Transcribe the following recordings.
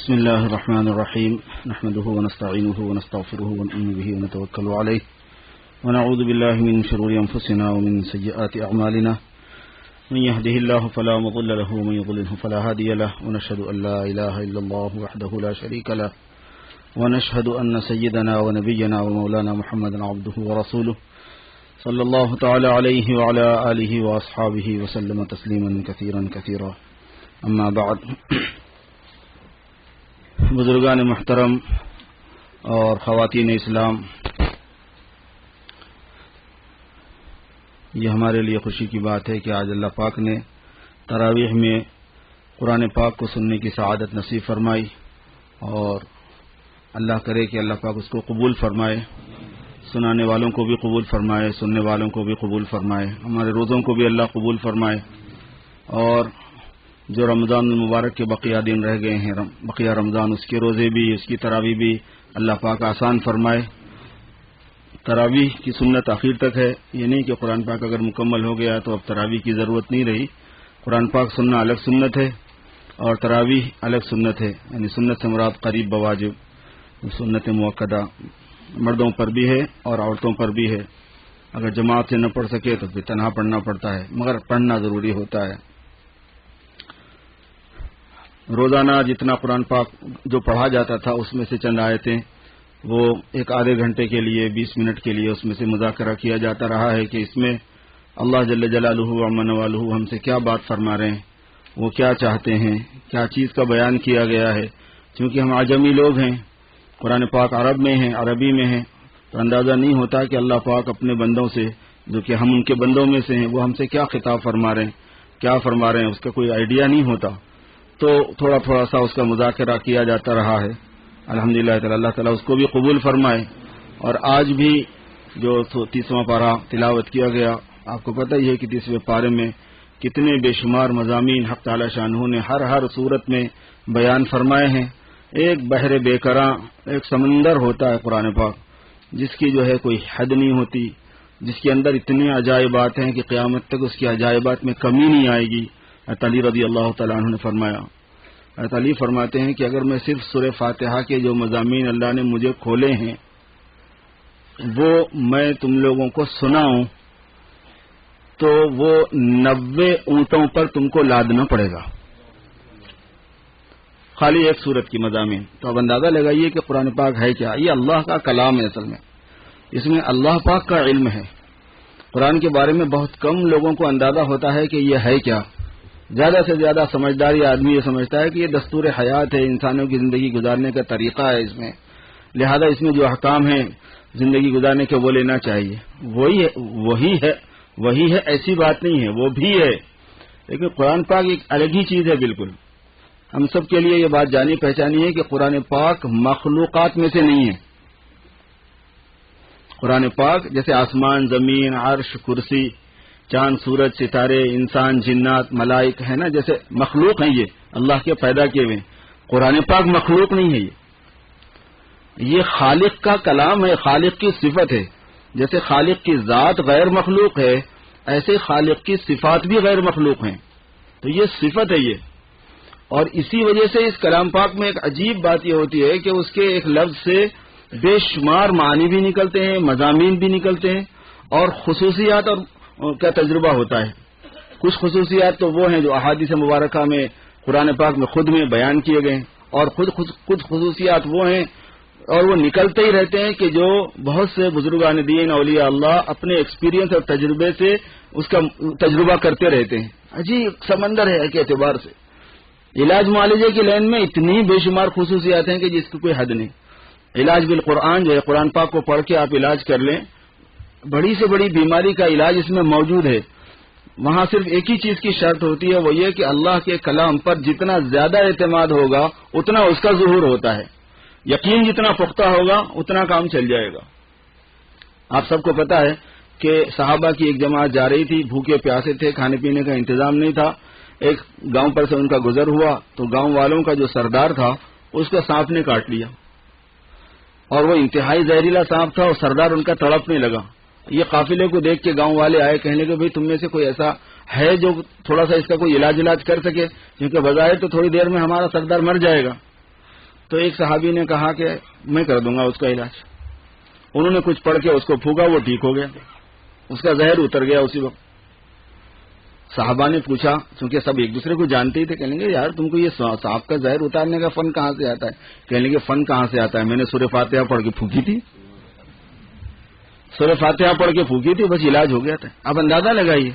بسم الله الرحمن الرحيم نحمده ونستعينه ونستغفره ونؤمن به ونتوكل عليه ونعوذ بالله من شرور أنفسنا ومن سيئات أعمالنا من يهده الله فلا مضل له ومن يضلله فلا هادي له ونشهد أن لا إله إلا الله وحده لا شريك له ونشهد أن سيدنا ونبينا ومولانا محمدا عبده ورسوله صلى الله تعالى عليه وعلى آله وأصحابه وسلم تسليما كثيرا كثيرا أما بعد. بزرگان محترم اور خواتین اسلام، یہ ہمارے لیے خوشی کی بات ہے کہ آج اللہ پاک نے تراویح میں قرآن پاک کو سننے کی سعادت نصیب فرمائی، اور اللہ کرے کہ اللہ پاک اس کو قبول فرمائے، سنانے والوں کو بھی قبول فرمائے، سننے والوں کو بھی قبول فرمائے، ہمارے روزوں کو بھی اللہ قبول فرمائے، اور جو رمضان المبارک کے بقیہ دن رہ گئے ہیں، بقیہ رمضان، اس کے روزے بھی، اس کی تراویح بھی اللہ پاک آسان فرمائے. تراویح کی سنت آخر تک ہے، یہ نہیں کہ قرآن پاک اگر مکمل ہو گیا تو اب تراویح کی ضرورت نہیں رہی. قرآن پاک سننا الگ سنت ہے اور تراویح الگ سنت ہے، یعنی سنت سے مراد قریب بواجب، سنت مؤکدہ مردوں پر بھی ہے اور عورتوں پر بھی ہے. اگر جماعت سے نہ پڑھ سکے تو پھر تنہا پڑھنا پڑتا ہے، مگر پڑھنا ضروری ہوتا ہے. روزانہ جتنا قرآن پاک جو پڑھا جاتا تھا اس میں سے چند آیتیں وہ ایک آدھے گھنٹے کے لیے 20 منٹ کے لیے اس میں سے مذاکرہ کیا جاتا رہا ہے کہ اس میں اللہ جل جلالہ وعظم نوالہ ہم سے کیا بات فرما رہے ہیں، وہ کیا چاہتے ہیں، کیا چیز کا بیان کیا گیا ہے. چونکہ ہم عجمی لوگ ہیں، قرآن پاک عرب میں ہیں، عربی میں ہیں، تو اندازہ نہیں ہوتا کہ اللہ پاک اپنے بندوں سے، جو کہ ہم ان کے بندوں میں سے ہیں، وہ ہم سے کیا خطاب فرما رہے ہیں، کیا فرما رہے ہیں، اس کا کوئی آئیڈیا نہیں ہوتا. تو تھوڑا تھوڑا سا اس کا مذاکرہ کیا جاتا رہا ہے. الحمدللہ تعالی اللہ تعالیٰ اس کو بھی قبول فرمائے. اور آج بھی جو 30واں پارہ تلاوت کیا گیا، آپ کو پتہ ہی ہے کہ 30ویں پارے میں کتنے بے شمار مضامین حق تعالی شانہ نے ہر صورت میں بیان فرمائے ہیں. ایک بحر بے کراں، ایک سمندر ہوتا ہے قرآن پاک، جس کی جو ہے کوئی حد نہیں ہوتی، جس کے اندر اتنی عجائبات ہیں کہ قیامت تک اس کی عجائبات میں کمی نہیں آئے گی. علی رضی اللہ تعالیٰ عنہ نے فرمایا، علی فرماتے ہیں کہ اگر میں صرف سورہ فاتحہ کے جو مضامین اللہ نے مجھے کھولے ہیں وہ میں تم لوگوں کو سناؤں تو وہ 90 اونٹوں پر تم کو لادنا پڑے گا، خالی ایک سورت کی مضامین. تو اب اندازہ لگائیے کہ قرآن پاک ہے کیا. یہ اللہ کا کلام ہے، اصل میں اس میں اللہ پاک کا علم ہے. قرآن کے بارے میں بہت کم لوگوں کو اندازہ ہوتا ہے کہ یہ ہے کیا. زیادہ سے زیادہ سمجھدار یہ آدمی یہ سمجھتا ہے کہ یہ دستور حیات ہے، انسانوں کی زندگی گزارنے کا طریقہ ہے اس میں، لہذا اس میں جو احکام ہیں زندگی گزارنے کے وہ لینا چاہیے. وہی ہے، ایسی بات نہیں ہے، وہ بھی ہے، لیکن قرآن پاک ایک الگ ہی چیز ہے بالکل. ہم سب کے لیے یہ بات جانی پہچانی ہے کہ قرآن پاک مخلوقات میں سے نہیں ہے. قرآن پاک جیسے آسمان، زمین، عرش، کرسی، چاند، سورج، ستارے، انسان، جنات، ملائک ہے نا، جیسے مخلوق ہیں، یہ اللہ کے پیدا کیے ہوئے. قرآن پاک مخلوق نہیں ہے، یہ خالق کا کلام ہے، خالق کی صفت ہے. جیسے خالق کی ذات غیر مخلوق ہے، ایسے خالق کی صفات بھی غیر مخلوق ہیں. تو یہ صفت ہے یہ. اور اسی وجہ سے اس کلام پاک میں ایک عجیب بات یہ ہوتی ہے کہ اس کے ایک لفظ سے بے شمار معنی بھی نکلتے ہیں، مضامین بھی نکلتے ہیں، اور خصوصیات اور کا تجربہ ہوتا ہے. کچھ خصوصیات تو وہ ہیں جو احادیث مبارکہ میں قرآن پاک میں خود میں بیان کیے گئے ہیں، اور کچھ خصوصیات وہ ہیں اور وہ نکلتے ہی رہتے ہیں کہ جو بہت سے بزرگان دین، اولیاء اللہ اپنے ایکسپیرینس اور تجربے سے اس کا تجربہ کرتے رہتے ہیں. عجیب سمندر ہے ایک اعتبار سے. علاج معالجے کی لائن میں اتنی بے شمار خصوصیات ہیں کہ جس کی کوئی حد نہیں. علاج بالقرآن جو ہے، قرآن پاک کو پڑھ کے آپ علاج کر لیں، بڑی سے بڑی بیماری کا علاج اس میں موجود ہے. وہاں صرف ایک ہی چیز کی شرط ہوتی ہے، وہ یہ کہ اللہ کے کلام پر جتنا زیادہ اعتماد ہوگا اتنا اس کا ظہور ہوتا ہے. یقین جتنا پختہ ہوگا اتنا کام چل جائے گا. آپ سب کو پتا ہے کہ صحابہ کی ایک جماعت جا رہی تھی، بھوکے پیاسے تھے، کھانے پینے کا انتظام نہیں تھا. ایک گاؤں پر سے ان کا گزر ہوا تو گاؤں والوں کا جو سردار تھا اس کو سانپ نے کاٹ لیا، اور وہ انتہائی زہریلا سانپ تھا، اور سردار ان کا تڑپنے لگا. یہ قافلے کو دیکھ کے گاؤں والے آئے، کہنے کہ بھئی تم میں سے کوئی ایسا ہے جو تھوڑا سا اس کا کوئی علاج کر سکے، کیونکہ بظاہر تو تھوڑی دیر میں ہمارا سردار مر جائے گا. تو ایک صحابی نے کہا کہ میں کر دوں گا اس کا علاج. انہوں نے کچھ پڑھ کے اس کو پھونکا, وہ ٹھیک ہو گیا, اس کا زہر اتر گیا اسی وقت. صحابہ نے پوچھا, چونکہ سب ایک دوسرے کو جانتے ہی تھے, کہنے لگے یار تم کو یہ سانپ کا زہر اتارنے کا فن کہاں سے آتا ہے؟ کہنے لگے فن کہاں سے آتا ہے, میں نے سورہ فاتحہ پڑھ کے پھونکی تھی, سورہ فاتحہ پڑھ کے پھونکی تھی, بس علاج ہو گیا تھا. اب اندازہ لگائیے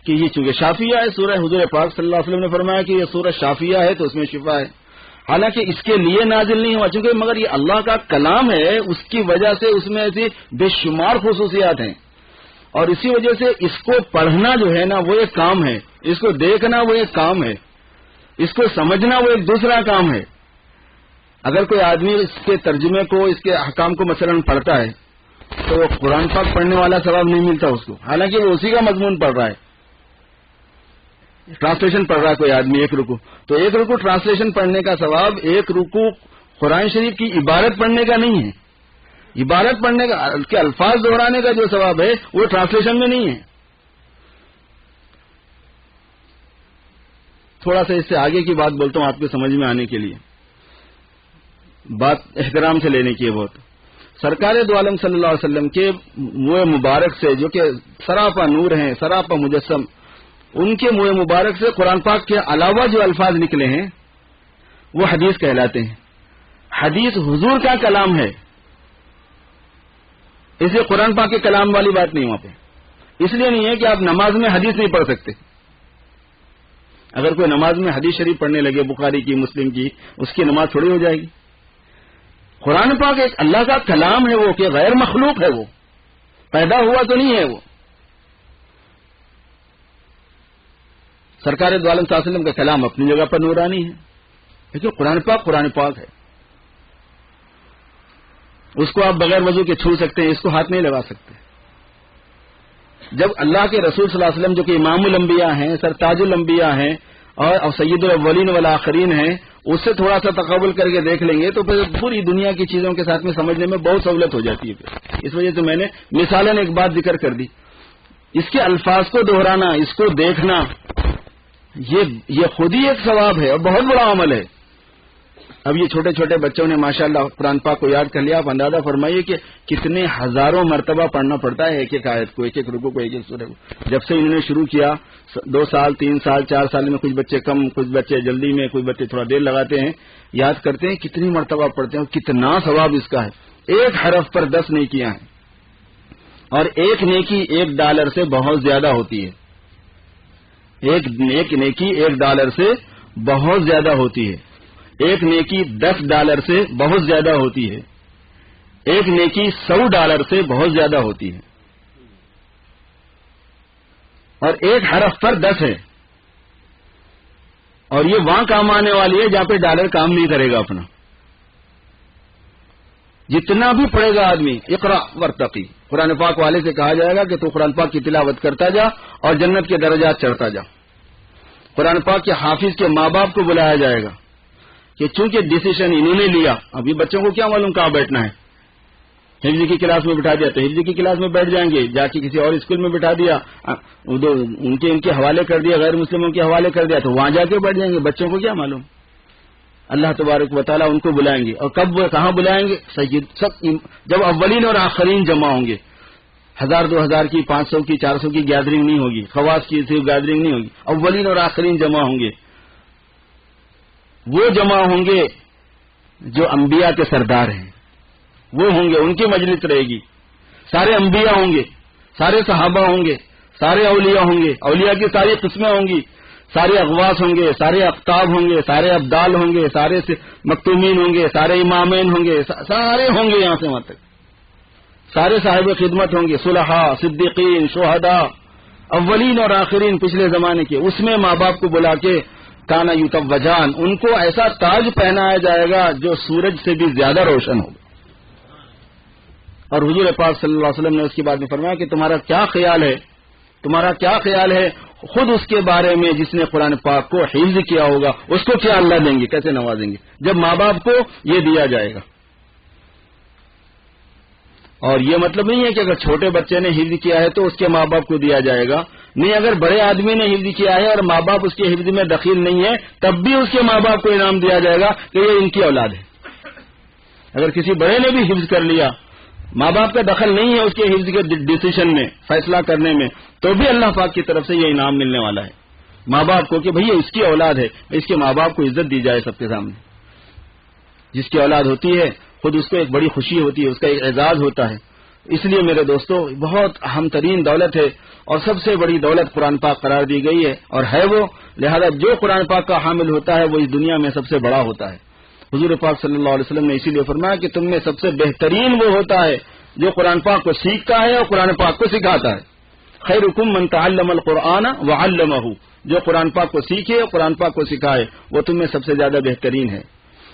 کہ یہ چونکہ شافیہ ہے سورہ, حضور پاک صلی اللہ علیہ وسلم نے فرمایا کہ یہ سورہ شافیہ ہے تو اس میں شفا ہے. حالانکہ اس کے لیے نازل نہیں ہوا, چونکہ مگر یہ اللہ کا کلام ہے, اس کی وجہ سے اس میں ایسی بے شمار خصوصیات ہیں, اور اسی وجہ سے اس کو پڑھنا جو ہے نا وہ ایک کام ہے, اس کو دیکھنا وہ ایک کام ہے, اس کو سمجھنا وہ ایک دوسرا کام ہے. اگر کوئی آدمی اس کے ترجمے کو, اس کے احکام کو مثلا پڑھتا ہے تو وہ قرآن پاک پڑھنے والا ثواب نہیں ملتا اس کو, حالانکہ وہ اسی کا مضمون پڑھ رہا ہے. ٹرانسلیشن پڑھ رہا ہے کوئی آدمی ایک رکوع, تو ایک رکوع ٹرانسلیشن پڑھنے کا ثواب ایک رکوع قرآن شریف کی عبارت پڑھنے کا نہیں ہے. عبارت پڑھنے کا, کے الفاظ دہرانے کا جو ثواب ہے وہ ٹرانسلیشن میں نہیں ہے. تھوڑا سا اس سے آگے کی بات بولتا ہوں آپ کے سمجھ میں آنے کے لیے, بات احترام سے لینے کی ہے بہت. سرکار دو عالم صلی اللہ علیہ وسلم کے منہ مبارک سے, جو کہ سراپا نور ہیں, سراپا مجسم, ان کے منہ مبارک سے قرآن پاک کے علاوہ جو الفاظ نکلے ہیں وہ حدیث کہلاتے ہیں. حدیث حضور کا کلام ہے, اسے قرآن پاک کے کلام والی بات نہیں وہاں پہ. اس لیے نہیں ہے کہ آپ نماز میں حدیث نہیں پڑھ سکتے. اگر کوئی نماز میں حدیث شریف پڑھنے لگے, بخاری کی, مسلم کی, اس کی نماز تھوڑی ہو جائے گی. قرآن پاک ایک اللہ کا کلام ہے, وہ کہ غیر مخلوق ہے, وہ پیدا ہوا تو نہیں ہے. وہ سرکار دو عالم صلی اللہ علیہ وسلم کا کلام اپنی جگہ پر نورانی ہے, لیکن قرآن پاک ہے. اس کو آپ بغیر وضو کے چھو سکتے ہیں, اس کو ہاتھ نہیں لگا سکتے. جب اللہ کے رسول صلی اللہ علیہ وسلم جو کہ امام الانبیاء ہیں, سرتاج الانبیاء ہیں, اور سید الاولین والآخرین ہیں, اس سے تھوڑا سا تقابل کر کے دیکھ لیں گے تو پھر پوری دنیا کی چیزوں کے ساتھ میں سمجھنے میں بہت سہولت ہو جاتی ہے. اس وجہ سے میں نے مثالاً ایک بات ذکر کر دی. اس کے الفاظ کو دہرانا, اس کو دیکھنا, یہ خود ہی ایک ثواب ہے اور بہت بڑا عمل ہے. اب یہ چھوٹے چھوٹے بچوں نے ماشاءاللہ قرآن پاک کو یاد کر لیا. آپ اندازہ فرمائیے کہ کتنے ہزاروں مرتبہ پڑھنا پڑتا ہے ایک ایک آیت کو, ایک ایک رکوع کو, ایک ایک سورہ کو. جب سے انہوں نے شروع کیا, 2 سال 3 سال 4 سال میں, کچھ بچے کم, کچھ بچے جلدی میں, کچھ بچے تھوڑا دیر لگاتے ہیں, یاد کرتے ہیں, کتنی مرتبہ پڑھتے ہیں اور کتنا ثواب اس کا ہے. ایک حرف پر 10 نیکیاں ہیں, اور ایک نیکی $1 سے بہت زیادہ ہوتی ہے. ایک نیکی $1 سے بہت زیادہ ہوتی ہے. ایک نیکی $10 سے بہت زیادہ ہوتی ہے. ایک نیکی $100 سے بہت زیادہ ہوتی ہے. اور ایک حرف پر 10 ہے, اور یہ وہاں کام آنے والی ہے جہاں پہ ڈالر کام نہیں کرے گا اپنا. جتنا بھی پڑھے گا آدمی, اقرا ورتقی, قرآن پاک والے سے کہا جائے گا کہ تو قرآن پاک کی تلاوت کرتا جا اور جنت کے درجات چڑھتا جا. قرآن پاک کے حافظ کے ماں باپ کو بلایا جائے گا کہ چونکہ ڈیسیشن انہوں نے لیا, ابھی بچوں کو کیا معلوم کہاں بیٹھنا ہے. حفظ کی کلاس میں بٹھا دیا تو حفظ کی کلاس میں بیٹھ جائیں گے, جا کے کسی اور اسکول میں بٹھا دیا, ان کے حوالے کر دیا, غیر مسلموں کے حوالے کر دیا, تو وہاں جا کے بیٹھ جائیں گے. بچوں کو کیا معلوم. اللہ تبارک و تعالیٰ ان کو بلائیں گے, اور کب کہاں بلائیں گے؟ جب اولین اور آخرین جمع ہوں گے. 1000 2000 کی, 500 کی, 400 کی گیدرنگ نہیں ہوگی, خواص کی صرف گیدرنگ نہیں ہوگی, اولین اور آخرین جمع ہوں گے. وہ جمع ہوں گے جو انبیاء کے سردار ہیں, وہ ہوں گے, ان کی مجلس رہے گی. سارے انبیاء ہوں گے, سارے صحابہ ہوں گے, سارے اولیاء ہوں گے, اولیاء کی ساری قسمیں ہوں گی, سارے اغواس ہوں گے, سارے اقطاب ہوں گے, سارے ابدال ہوں گے, سارے مکتومین ہوں گے, سارے امامین ہوں گے, سارے ہوں گے یہاں سے وہاں تک. سارے صاحب خدمت ہوں گے, صلحاء, صدیقین, شہداء, اولین اور آخرین پچھلے زمانے کے. اس میں ماں باپ کو بلا کے کانا یتوجان, ان کو ایسا تاج پہنایا جائے گا جو سورج سے بھی زیادہ روشن ہوگا. اور حضور پاک صلی اللہ علیہ وسلم نے اس کے بعد میں فرمایا کہ تمہارا کیا خیال ہے خود اس کے بارے میں جس نے قرآن پاک کو حفظ کیا ہوگا, اس کو کیا اللہ دیں گے, کیسے نوازیں گے, جب ماں باپ کو یہ دیا جائے گا. اور یہ مطلب نہیں ہے کہ اگر چھوٹے بچے نے حفظ کیا ہے تو اس کے ماں باپ کو دیا جائے گا. نہیں, اگر بڑے آدمی نے حفظ کیا ہے اور ماں باپ اس کے حفظ میں دخیل نہیں ہے, تب بھی اس کے ماں باپ کو انعام دیا جائے گا کہ یہ ان کی اولاد ہے. اگر کسی بڑے نے بھی حفظ کر لیا، ماں باپ کا دخل نہیں ہے اس کے حفظ کے ڈیسیشن میں، فیصلہ کرنے میں، تو بھی اللہ پاک کی طرف سے یہ انعام ملنے والا ہے ماں باپ کو کہ بھئی اس کی اولاد ہے، اس کے ماں باپ کو عزت دی جائے سب کے سامنے. جس کی اولاد ہوتی ہے خود اس کو ایک بڑی خوشی ہوتی ہے، اس کا ایک اعزاز ہوتا ہے. اس لیے میرے دوستو بہت اہم ترین دولت ہے اور سب سے بڑی دولت قرآن پاک قرار دی گئی ہے اور ہے وہ، لہذا جو قرآن پاک کا حامل ہوتا ہے وہ اس دنیا میں سب سے بڑا ہوتا ہے. حضور پاک صلی اللہ علیہ وسلم نے اسی لیے فرمایا کہ تم میں سب سے بہترین وہ ہوتا ہے جو قرآن پاک کو سیکھتا ہے اور قرآن پاک کو سکھاتا ہے. خیرکم من تعلم القرآن وعلمہ، جو قرآن پاک کو سیکھے اور قرآن پاک کو سکھائے وہ تم میں سب سے زیادہ بہترین ہے.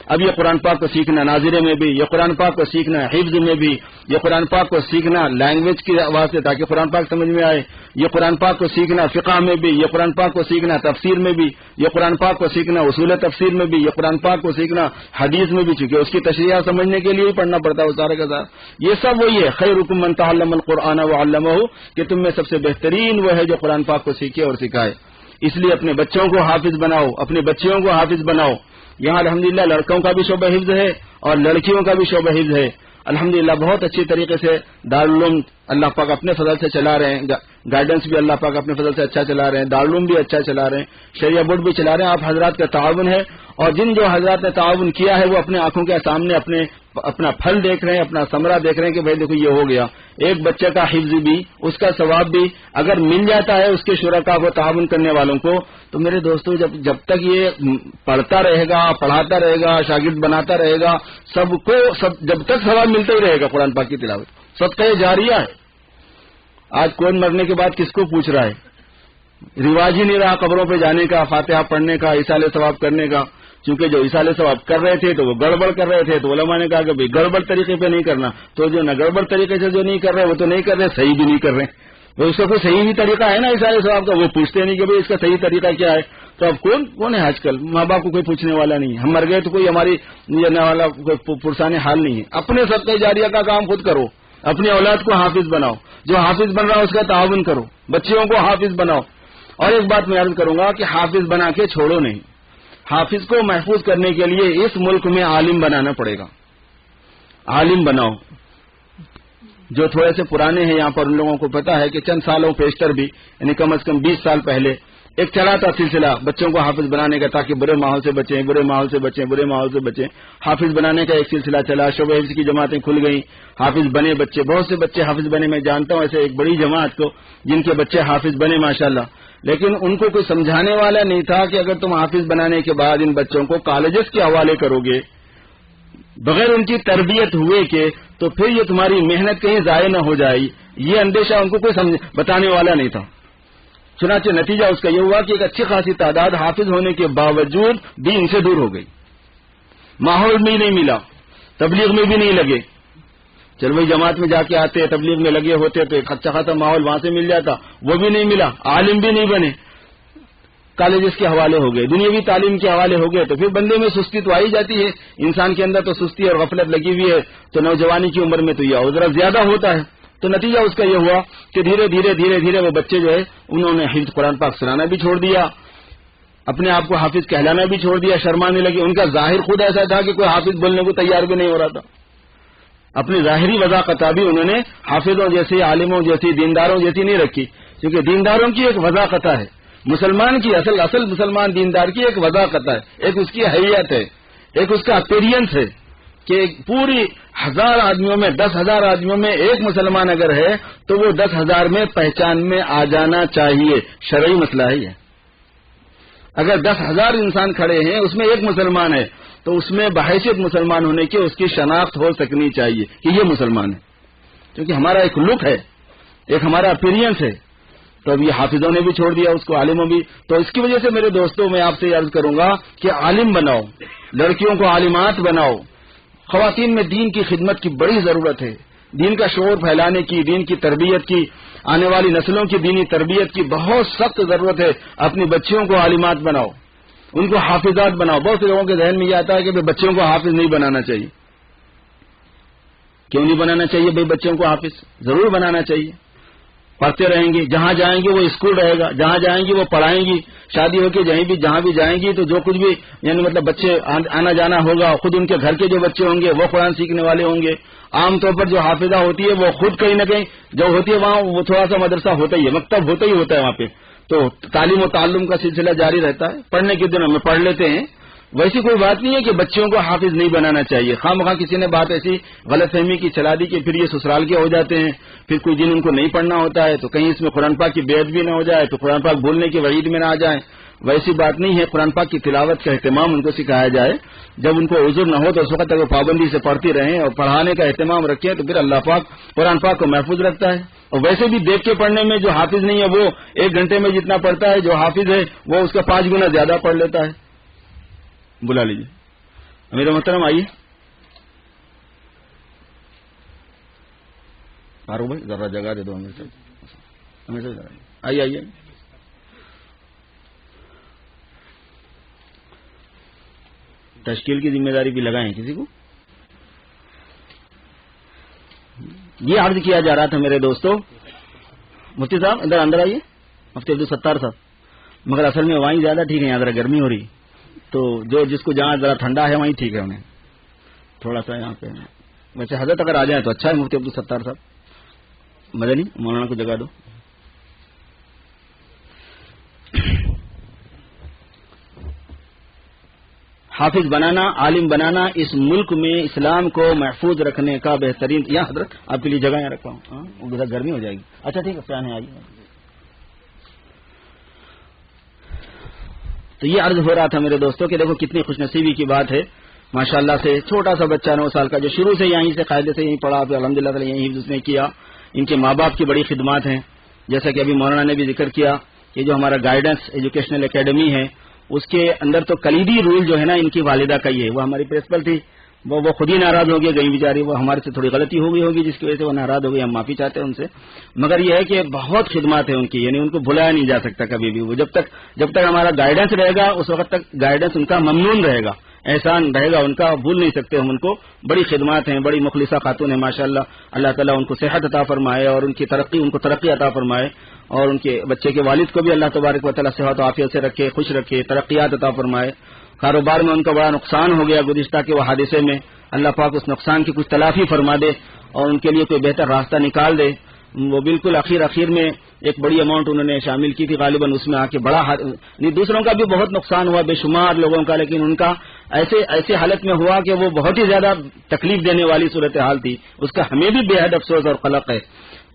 اب یہ قرآن پاک کو سیکھنا ناظرے میں بھی، یہ قرآن پاک کو سیکھنا حفظ میں بھی، یہ قرآن پاک کو سیکھنا لینگویج کی واسطے تاکہ قرآن پاک سمجھ میں آئے، یہ قرآن پاک کو سیکھنا فقہ میں بھی، یہ قرآن پاک کو سیکھنا تفسیر میں بھی، یہ قرآن پاک کو سیکھنا اصول تفسیر میں بھی، یہ قرآن پاک کو سیکھنا حدیث میں بھی، چونکہ اس کی تشریحات سمجھنے کے لیے ہی پڑھنا پڑتا ہے وہ سارے کا سارا. یہ سب وہی ہے خیرکم من تعلم القرآن وعلمہ، کہ تم میں سب سے بہترین وہ ہے جو قرآن پاک کو سیکھے اور سکھائے. اس لیے اپنے بچوں کو حافظ بناؤ، اپنے بچیوں کو حافظ بناؤ. یہاں الحمدللہ لڑکوں کا بھی شعبہ حفظ ہے اور لڑکیوں کا بھی شعبہ حفظ ہے. الحمدللہ بہت اچھی طریقے سے دارالعلوم اللہ پاک اپنے فضل سے چلا رہے ہیں، گائیڈنس بھی اللہ پاک اپنے فضل سے اچھا چلا رہے ہیں، دارالعلوم بھی اچھا چلا رہے ہیں، شریعہ بورڈ بھی چلا رہے ہیں. آپ حضرات کا تعاون ہے اور جن جو حضرات نے تعاون کیا ہے وہ اپنے آنکھوں کے سامنے اپنا پھل دیکھ رہے ہیں، اپنا ثمرہ دیکھ رہے ہیں کہ بھائی دیکھو یہ ہو گیا. ایک بچے کا حفظ بھی، اس کا ثواب بھی اگر مل جاتا ہے اس کے شرکاء کو، تعاون کرنے والوں کو، تو میرے دوستو جب تک یہ پڑھتا رہے گا، پڑھاتا رہے گا، شاگرد بناتا رہے گا، جب تک ثواب ملتا ہی رہے گا. قرآن پاک کی تلاوت صدقہ جاریہ ہے. آج کون مرنے کے بعد کس کو پوچھ رہا ہے؟ رواج ہی نہیں رہا قبروں پہ جانے کا، فاتحہ پڑھنے کا، ایصال ثواب کرنے کا. چونکہ جو ایصال ثواب کر رہے تھے تو وہ گڑبڑ کر رہے تھے، تو علماء نے کہا کہ بھائی گڑبڑ طریقے پہ نہیں کرنا. تو جو نہ گڑبڑ طریقے سے جو نہیں کر رہے وہ تو نہیں کر رہے، صحیح بھی نہیں کر رہے. وہ اس کا کوئی صحیح بھی طریقہ ہے نا ایصال ثواب کا، وہ پوچھتے نہیں کہ بھائی اس کا صحیح طریقہ کیا ہے. تو اب کون ہے آج کل؟ ماں باپ کو کوئی پوچھنے والا نہیں ہے. ہم مر گئے تو کوئی ہماری جاننے والا کوئی پرسان حال نہیں ہے. اپنے صدقہ جاریہ کا کام خود کرو، اپنی اولاد کو حافظ بناؤ، جو حافظ بن رہا ہے اس کا تعاون کرو، بچیوں کو حافظ بناؤ. اور ایک بات میں عرض کروں گا کہ حافظ بنا کے چھوڑو نہیں. حافظ کو محفوظ کرنے کے لیے اس ملک میں عالم بنانا پڑے گا. عالم بناؤ. جو تھوڑے سے پرانے ہیں یہاں پر ان لوگوں کو پتا ہے کہ چند سالوں پیشتر بھی، یعنی کم از کم 20 سال پہلے ایک چلا تھا سلسلہ بچوں کو حافظ بنانے کا، تاکہ برے ماحول سے بچیں، برے ماحول سے بچیں، برے ماحول سے بچیں. حافظ بنانے کا ایک سلسلہ چلا، شعبہ حفظ کی جماعتیں کھل گئیں، حافظ بنے بچے، بہت سے بچے حافظ بنے. میں جانتا ہوں ایسے ایک بڑی جماعت کو جن کے بچے حافظ بنے ماشاءاللہ. لیکن ان کو کوئی سمجھانے والا نہیں تھا کہ اگر تم حافظ بنانے کے بعد ان بچوں کو کالجز کے حوالے کرو گے بغیر ان کی تربیت ہوئے کہ، تو پھر یہ تمہاری محنت کہیں ضائع نہ ہو جائے. یہ اندیشہ ان کو کوئی بتانے والا نہیں تھا. چنانچہ نتیجہ اس کا یہ ہوا کہ ایک اچھی خاصی تعداد حافظ ہونے کے باوجود بھی ان سے دور ہو گئی. ماحول میں نہیں ملا، تبلیغ میں بھی نہیں لگے. چل وہی جماعت میں جا کے آتے، تبلیغ میں لگے ہوتے تو ایک اچھا خاصا ماحول وہاں سے مل جاتا، وہ بھی نہیں ملا. عالم بھی نہیں بنے، کالجز کے حوالے ہو گئے، دنیاوی تعلیم کے حوالے ہو گئے. تو پھر بندے میں سستی تو آئی جاتی ہے. انسان کے اندر تو سستی اور غفلت لگی ہوئی ہے، تو نوجوانی کی عمر میں تو یہ عذر زیادہ ہوتا ہے. تو نتیجہ اس کا یہ ہوا کہ دھیرے دھیرے وہ بچے جو ہے انہوں نے حفظ قرآن پاک سنانا بھی چھوڑ دیا، اپنے آپ کو حافظ کہلانا بھی چھوڑ دیا، شرمانے لگے. ان کا ظاہر خود ایسا تھا کہ کوئی حافظ بولنے کو تیار بھی نہیں ہو رہا تھا. اپنی ظاہری وضاقتہ بھی انہوں نے حافظوں جیسی، عالموں جیسی، دینداروں جیسی نہیں رکھی. کیونکہ دینداروں کی ایک وضاقتہ ہے، مسلمان کی اصل مسلمان دیندار کی ایک وضاقتہ ہے، ایک اس کی حیت ہے، ایک اس کا اپیرینس ہے کہ پوری 1000 آدمیوں میں 10,000 آدمیوں میں ایک مسلمان اگر ہے تو وہ 10,000 میں پہچان میں آ جانا چاہیے. شرعی مسئلہ ہے یہ. اگر 10,000 انسان کھڑے ہیں اس میں ایک مسلمان ہے تو اس میں بحیثیت مسلمان ہونے کی اس کی شناخت ہو سکنی چاہیے کہ یہ مسلمان ہے. کیونکہ ہمارا ایک لک ہے، ایک ہمارا اپیرینس ہے. تو اب یہ حافظوں نے بھی چھوڑ دیا اس کو، عالموں بھی. تو اس کی وجہ سے میرے دوستوں میں آپ سے یہ عرض کروں گا کہ عالم بناؤ، لڑکیوں کو عالمات بناؤ. خواتین میں دین کی خدمت کی بڑی ضرورت ہے، دین کا شعور پھیلانے کی، دین کی تربیت کی، آنے والی نسلوں کی دینی تربیت کی بہت سخت ضرورت ہے. اپنی بچیوں کو عالمات بناؤ، ان کو حافظات بناؤ. بہت سے لوگوں کے ذہن میں یہ آتا ہے کہ بچوں کو حافظ نہیں بنانا چاہیے. کیوں نہیں بنانا چاہیے بھائی؟ بچوں کو حافظ ضرور بنانا چاہیے. پڑھتے رہیں گے، جہاں جائیں گے وہ اسکول رہے گا، جہاں جائیں گی وہ پڑھائیں گی، شادی ہو کے جہاں بھی جائیں گی تو جو کچھ بھی یعنی مطلب بچے آنا جانا ہوگا، خود ان کے گھر کے جو بچے ہوں گے وہ قرآن سیکھنے والے ہوں گے. عام طور پر جو حافظہ ہوتی ہے وہ خود کہیں نہ کہیں جو ہوتی ہے وہاں وہ تھوڑا سا مدرسہ ہوتا ہی ہے، مکتب ہوتا ہی ہوتا ہے وہاں پہ، تو تعلیم و تعلم کا سلسلہ جاری رہتا ہے. پڑھنے کے دنوں میں پڑھ لیتے ہیں. ویسی کوئی بات نہیں ہے کہ بچوں کو حافظ نہیں بنانا چاہیے. خواہ مخواہ کسی نے بات ایسی غلط فہمی کی چلا دی کہ پھر یہ سسرال کے ہو جاتے ہیں، پھر کوئی دن ان کو نہیں پڑھنا ہوتا ہے تو کہیں اس میں قرآن پاک کی بیعت بھی نہ ہو جائے تو قرآن پاک بھولنے کی وعید میں نہ آ جائیں. ویسی بات نہیں ہے. قرآن پاک کی تلاوت کا اہتمام ان کو سکھایا جائے. جب ان کو عذر نہ ہو تو اس وقت تک وہ پابندی سے پڑھتی رہیں اور پڑھانے کا اہتمام رکھیں تو پھر اللہ پاک قرآن پاک کو محفوظ رکھتا ہے. اور ویسے بھی دیکھ کے پڑھنے میں جو حافظ نہیں ہے وہ 1 گھنٹے میں جتنا پڑھتا ہے، جو حافظ ہے وہ اس کا 5 گنا زیادہ پڑھ لیتا ہے. بلا لیجیے امیر محترم، آئیے. فاروق بھائی ذرا جگہ دے دو امیر صاحب. آئیے. تشکیل کی ذمہ داری بھی لگائیں کسی کو. یہ عرض کیا جا رہا تھا میرے دوستو. مفتی صاحب اندر آئیے. مفتی عبدالستار صاحب. مگر اصل میں وہیں زیادہ ٹھیک ہے، یہاں ذرا گرمی ہو رہی تو جس کو جہاں ذرا ٹھنڈا ہے وہیں ٹھیک ہے انہیں تھوڑا سا یہاں پہ. ویسے حضرت اگر آ جائیں تو اچھا ہے. مفتی عبدالستار صاحب مدنی مولانا کو جگہ دو. حافظ بنانا، عالم بنانا اس ملک میں اسلام کو محفوظ رکھنے کا بہترین. یہاں حضرت آپ کے لیے جگہ یہاں رکھا ہوں، ادھر گرمی ہو جائے گی. اچھا ٹھیک ہے، پیانے آئیے. تو یہ عرض ہو رہا تھا میرے دوستوں کہ دیکھو کتنی خوش نصیبی کی بات ہے ماشاءاللہ سے. چھوٹا سا بچہ 9 سال کا جو شروع سے یہیں سے قاعدے سے یہیں پڑھا، پھر الحمدللہ تعالی یہیں حفظ نے کیا. ان کے ماں باپ کی بڑی خدمات ہیں، جیسا کہ ابھی مولانا نے بھی ذکر کیا کہ جو ہمارا گائیڈنس ایجوکیشنل اکیڈمی ہے اس کے اندر تو کلیدی رول جو ہے نا ان کی والدہ کا ہی ہے. وہ ہماری پرنسپل تھی، وہ خود ہی ناراض ہو گئی بیچاری. وہ ہمارے سے تھوڑی غلطی ہو گئی ہوگی جس کی وجہ سے وہ ناراض ہو گئی، ہم معافی چاہتے ہیں ان سے. مگر یہ ہے کہ بہت خدمات ہیں ان کی، یعنی ان کو بھلایا نہیں جا سکتا کبھی بھی. وہ جب تک ہمارا گائیڈنس رہے گا اس وقت تک گائیڈنس ان کا ممنون رہے گا، احسان رہے گا ان کا، بھول نہیں سکتے ہم ان کو. بڑی خدمات ہیں، بڑی مخلصہ خاتون ہیں ماشاءاللہ. اللہ تعالیٰ ان کو صحت عطا فرمائے اور ان کی ترقی عطا فرمائے، اور ان کے بچے کے والد کو بھی اللہ تبارک و تعالیٰ صحت و عافیت سے رکھے، خوش رکھے، ترقیات عطا فرمائے. کاروبار میں ان کا بڑا نقصان ہو گیا گزشتہ کے وہ حادثے میں، اللہ پاک اس نقصان کی کچھ تلافی فرما دے اور ان کے لیے کوئی بہتر راستہ نکال دے. وہ بالکل اخیر میں ایک بڑی اماؤنٹ انہوں نے شامل کی تھی غالباً، اس میں آ کے بڑا دوسروں کا بھی بہت نقصان ہوا، بے شمار لوگوں کا، لیکن ان کا ایسے حالت میں ہوا کہ وہ بہت ہی زیادہ تکلیف دینے والی صورتحال تھی. اس کا ہمیں بھی بے حد افسوس اور قلق ہے.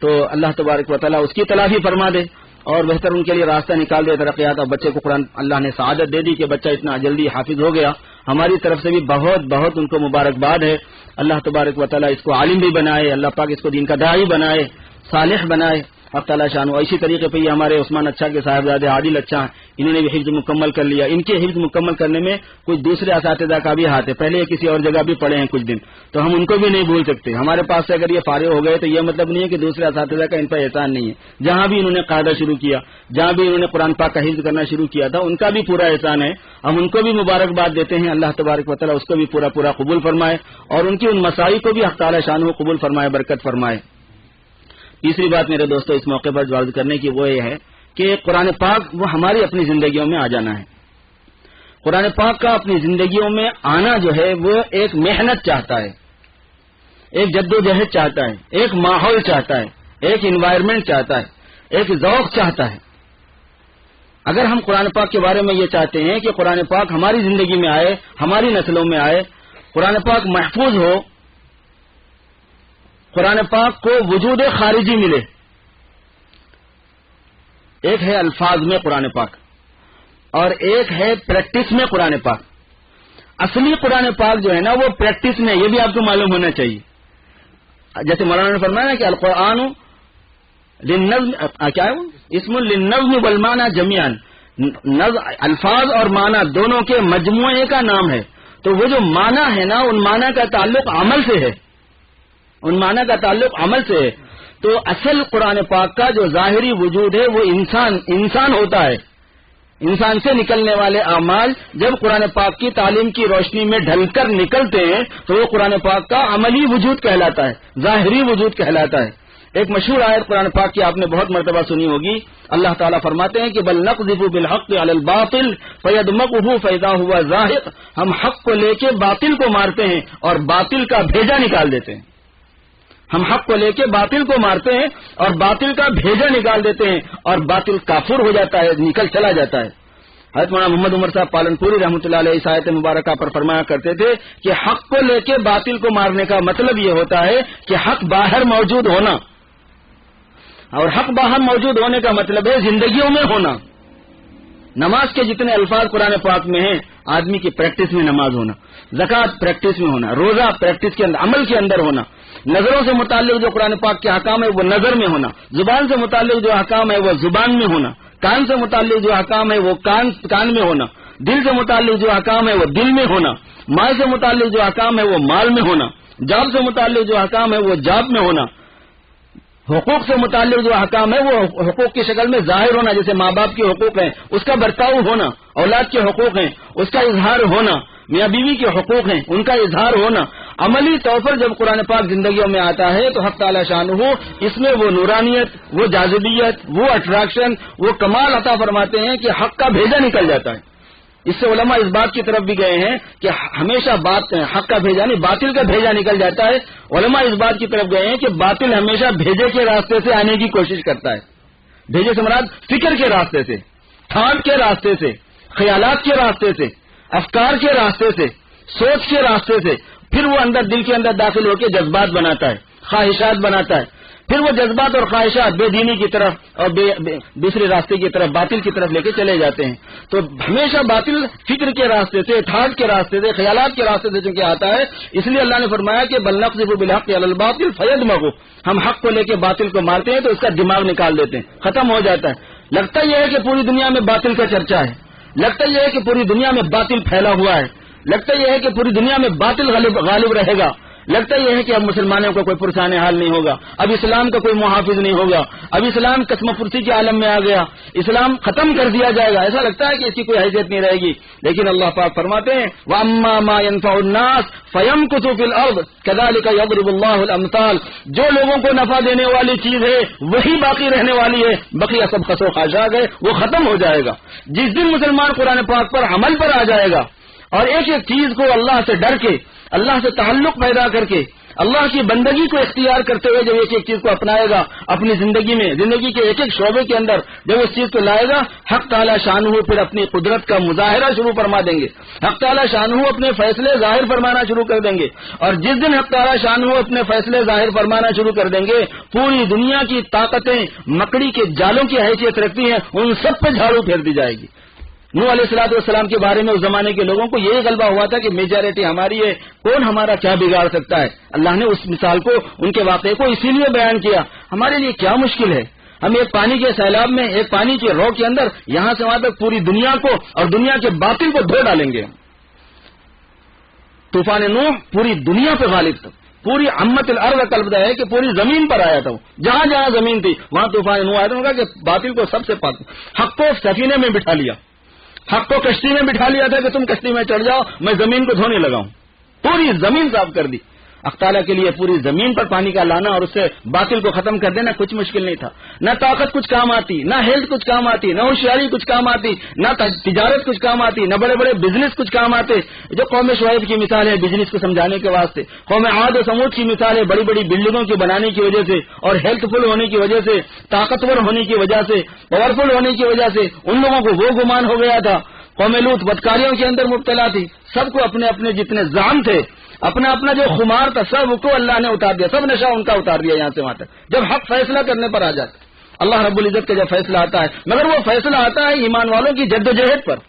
تو اللہ تبارک و تعالیٰ اس کی تلافی فرما دے اور بہتر ان کے لیے راستہ نکال دے، ترقیات. اور بچے کو قرآن اللہ نے سعادت دے دی کہ بچہ اتنا جلدی حافظ ہو گیا. ہماری طرف سے بھی بہت ان کو مبارکباد ہے. اللہ تبارک و تعالیٰ اس کو عالم بھی بنائے، اللہ پاک اس کو دین کا داعی بنائے، صالح بنائے. اب تعالیٰ شان. اسی طریقے پہ یہ ہمارے عثمان اچھا کے صاحبزادے عادل اچھا، انہوں نے بھی حفظ مکمل کر لیا. ان کے حفظ مکمل کرنے میں کچھ دوسرے اساتذہ کا بھی ہاتھ ہے، پہلے یہ کسی اور جگہ بھی پڑھے ہیں کچھ دن، تو ہم ان کو بھی نہیں بھول سکتے. ہمارے پاس سے اگر یہ فارغ ہو گئے تو یہ مطلب نہیں ہے کہ دوسرے اساتذہ کا ان پر احسان نہیں ہے. جہاں بھی انہوں نے قاعدہ شروع کیا، جہاں بھی انہوں نے قرآن پاک کا حفظ کرنا شروع کیا تھا، ان کا بھی پورا احسان ہے. ہم ان کو بھی مبارکباد دیتے ہیں. اللہ تبارک و تعالیٰ اس کو بھی پورا قبول فرمائے اور ان کی ان مساعی کو بھی حق تعالیٰ شان ہو قبول فرمائے، برکت فرمائے. تیسری بات میرے دوستو اس موقع پر جو عرض کرنے کی وہ یہ ہے کہ قرآن پاک وہ ہماری اپنی زندگیوں میں آ جانا ہے. قرآن پاک کا اپنی زندگیوں میں آنا جو ہے وہ ایک محنت چاہتا ہے، ایک جدوجہد چاہتا ہے، ایک ماحول چاہتا ہے، ایک انوائرمنٹ چاہتا ہے، ایک ذوق چاہتا ہے. اگر ہم قرآن پاک کے بارے میں یہ چاہتے ہیں کہ قرآن پاک ہماری زندگی میں آئے، ہماری نسلوں میں آئے، قرآن پاک محفوظ ہو، قرآن پاک کو وجود خارجی ملے. ایک ہے الفاظ میں قرآن پاک اور ایک ہے پریکٹس میں قرآن پاک. اصلی قرآن پاک جو ہے نا وہ پریکٹس میں، یہ بھی آپ کو معلوم ہونا چاہیے. جیسے مولانا نے فرمایا کہ القرآن للنظم کیا ہے وہ اسم للنظم والمعنی جمیعا، الفاظ اور معنی دونوں کے مجموعے کا نام ہے. تو وہ جو معنی ہے نا ان معنی کا تعلق عمل سے ہے، ان معنی کا تعلق عمل سے ہے. تو اصل قرآن پاک کا جو ظاہری وجود ہے وہ انسان ہوتا ہے. انسان سے نکلنے والے اعمال جب قرآن پاک کی تعلیم کی روشنی میں ڈھل کر نکلتے ہیں تو وہ قرآن پاک کا عملی وجود کہلاتا ہے، ظاہری وجود کہلاتا ہے. ایک مشہور آیت قرآن پاک کی آپ نے بہت مرتبہ سنی ہوگی. اللہ تعالیٰ فرماتے ہیں کہ بل نقذف بالحق علی الباطل فیدمغه فاذا هو زاهق. ہم حق کو لے کے باطل کو مارتے ہیں اور باطل کا بھیجا نکال دیتے ہیں. ہم حق کو لے کے باطل کو مارتے ہیں اور باطل کا بھیجا نکال دیتے ہیں اور باطل کافر ہو جاتا ہے, نکل چلا جاتا ہے. حضرت مولانا محمد عمر صاحب پالن پوری رحمۃ اللہ علیہ اس آیت مبارکہ پر فرمایا کرتے تھے کہ حق کو لے کے باطل کو مارنے کا مطلب یہ ہوتا ہے کہ حق باہر موجود ہونا, اور حق باہر موجود ہونے کا مطلب ہے زندگیوں میں ہونا. نماز کے جتنے الفاظ قرآن پاک میں ہیں, آدمی کی پریکٹس میں نماز ہونا, زکوٰۃ پریکٹس میں ہونا, روزہ پریکٹس کے اندر عمل کے اندر ہونا, نظروں سے متعلق جو قرآن پاک کے احکام ہے وہ نظر میں ہونا, زبان سے متعلق جو احکام ہے وہ زبان میں ہونا, کان سے متعلق جو احکام ہے وہ کان میں ہونا, دل سے متعلق جو احکام ہے وہ دل میں ہونا, مال سے متعلق جو احکام ہے وہ مال میں ہونا, جاب سے متعلق جو احکام ہے وہ جاب میں ہونا, حقوق سے متعلق جو احکام ہے وہ حقوق کی شکل میں ظاہر ہونا, جیسے ماں باپ کے حقوق ہیں اس کا برتاؤ ہونا, اولاد کے حقوق ہیں اس کا اظہار ہونا, میاں بیوی کے حقوق ہیں ان کا اظہار ہونا. عملی طور پر جب قرآن پاک زندگیوں میں آتا ہے تو حق تعالی شانہ اس میں وہ نورانیت, وہ جاذبیت, وہ اٹریکشن, وہ کمال عطا فرماتے ہیں کہ حق کا بھیجا نکل جاتا ہے. اس سے علماء اس بات کی طرف بھی گئے ہیں کہ ہمیشہ حق کا بھیجا نہیں باطل کا بھیجا نکل جاتا ہے. علماء اس بات کی طرف گئے ہیں کہ باطل ہمیشہ بھیجے کے راستے سے آنے کی کوشش کرتا ہے. بھیجے سے مراد فکر کے راستے سے, تھاٹ کے راستے سے, خیالات کے راستے سے, افکار کے راستے سے, سوچ کے راستے سے, پھر وہ اندر دل کے اندر داخل ہو کے جذبات بناتا ہے, خواہشات بناتا ہے, پھر وہ جذبات اور خواہشات بے دینی کی طرف اور دوسرے راستے کی طرف, باطل کی طرف لے کے چلے جاتے ہیں. تو ہمیشہ باطل فکر کے راستے سے, تھاٹ کے راستے سے, خیالات کے راستے سے چونکہ آتا ہے, اس لیے اللہ نے فرمایا کہ بل نقذف بالحق علی الباطل فیدمغه. ہم حق کو لے کے باطل کو مارتے ہیں تو اس کا دماغ نکال دیتے ہیں, ختم ہو جاتا ہے. لگتا یہ ہے کہ پوری دنیا میں باطل کا چرچا ہے, لگتا یہ ہے کہ پوری دنیا میں باطل پھیلا ہوا ہے, لگتا یہ ہے کہ پوری دنیا میں باطل غالب رہے گا, لگتا یہ ہے کہ اب مسلمانوں کا کوئی پرسان حال نہیں ہوگا, اب اسلام کا کوئی محافظ نہیں ہوگا, اب اسلام قسم پرسی کے عالم میں آ گیا, اسلام ختم کر دیا جائے گا, ایسا لگتا ہے کہ اس کی کوئی حیثیت نہیں رہے گی. لیکن اللہ پاک فرماتے ہیں وَأَمَّا مَا يَنْفَعُ النَّاسَ فَيَمْكُثُ فِي الْأَرْضِ كَذَلِكَ يَضْرِبُ اللَّهُ الْأَمْثَالَ. جو لوگوں کو نفع دینے والی چیز ہے وہی باقی رہنے والی ہے, بقیہ سب خس و خاشاک ہے, وہ ختم ہو جائے گا. جس دن مسلمان قرآن پاک پر عمل پر آ جائے گا اور ایک ایک چیز کو اللہ سے ڈر کے, اللہ سے تعلق پیدا کر کے, اللہ کی بندگی کو اختیار کرتے ہوئے جب ایک ایک چیز کو اپنائے گا اپنی زندگی میں, زندگی کے ایک ایک شعبے کے اندر جب اس چیز کو لائے گا, حق تعالی شانہ پھر اپنی قدرت کا مظاہرہ شروع فرما دیں گے, حق تعالی شانہ اپنے فیصلے ظاہر فرمانا شروع کر دیں گے. اور جس دن حق تعالی شانہ اپنے فیصلے ظاہر فرمانا شروع کر دیں گے, پوری دنیا کی طاقتیں مکڑی کے جالوں کی حیثیت رکھتی ہیں, ان سب پہ جھاڑو پھیر دی جائے گی. نوح علیہ الصلوۃ والسلام کے بارے میں اس زمانے کے لوگوں کو یہی غلبہ ہوا تھا کہ میجارٹی ہماری ہے, کون ہمارا کیا بگاڑ سکتا ہے. اللہ نے اس مثال کو, ان کے واقعے کو اسی لیے بیان کیا. ہمارے لیے کیا مشکل ہے, ہم ایک پانی کے سیلاب میں, ایک پانی کے رو کے اندر یہاں سے وہاں تک پوری دنیا کو اور دنیا کے باطل کو دھو ڈالیں گے. طوفان نوح پوری دنیا پہ غالب تھا, پوری امت الارض کا لفظ ہے کہ پوری زمین پر آیا تھا. جہاں جہاں زمین تھی وہاں طوفان نوح آیا تھا کہ باطل کو سب سے پاک, حق کو سفینے میں بٹھا لیا, حق کو کشتی میں بٹھا لیا تھا کہ تم کشتی میں چڑھ جاؤ, میں زمین کو دھونے لگا ہوں. پوری زمین صاف کر دی. حق تعالیٰ کے لیے پوری زمین پر پانی کا لانا اور اس سے باطل کو ختم کر دینا کچھ مشکل نہیں تھا. نہ طاقت کچھ کام آتی, نہ ہیلتھ کچھ کام آتی, نہ ہوشیاری کچھ کام آتی, نہ تجارت کچھ کام آتی, نہ بڑے بڑے بزنس کچھ کام آتے. جو قوم شعیب کی مثال ہے بزنس کو سمجھانے کے واسطے, قوم عاد و سمود کی مثال ہے بڑی بڑی بلڈنگوں کے بنانے کی وجہ سے اور ہیلتھ فل ہونے کی وجہ سے, طاقتور ہونے کی وجہ سے, پاورفل ہونے کی وجہ سے ان لوگوں کو وہ گمان ہو گیا تھا. قوم لوط بدکاریوں کے اندر مبتلا تھی. سب کو اپنے اپنے جتنے زعم تھے, اپنا اپنا جو خمار تھا, سب کو اللہ نے اتار دیا, سب نشہ ان کا اتار دیا یہاں سے وہاں تک. جب حق فیصلہ کرنے پر آ جاتا, اللہ رب العزت کا جب فیصلہ آتا ہے, مگر وہ فیصلہ آتا ہے ایمان والوں کی جدوجہد پر,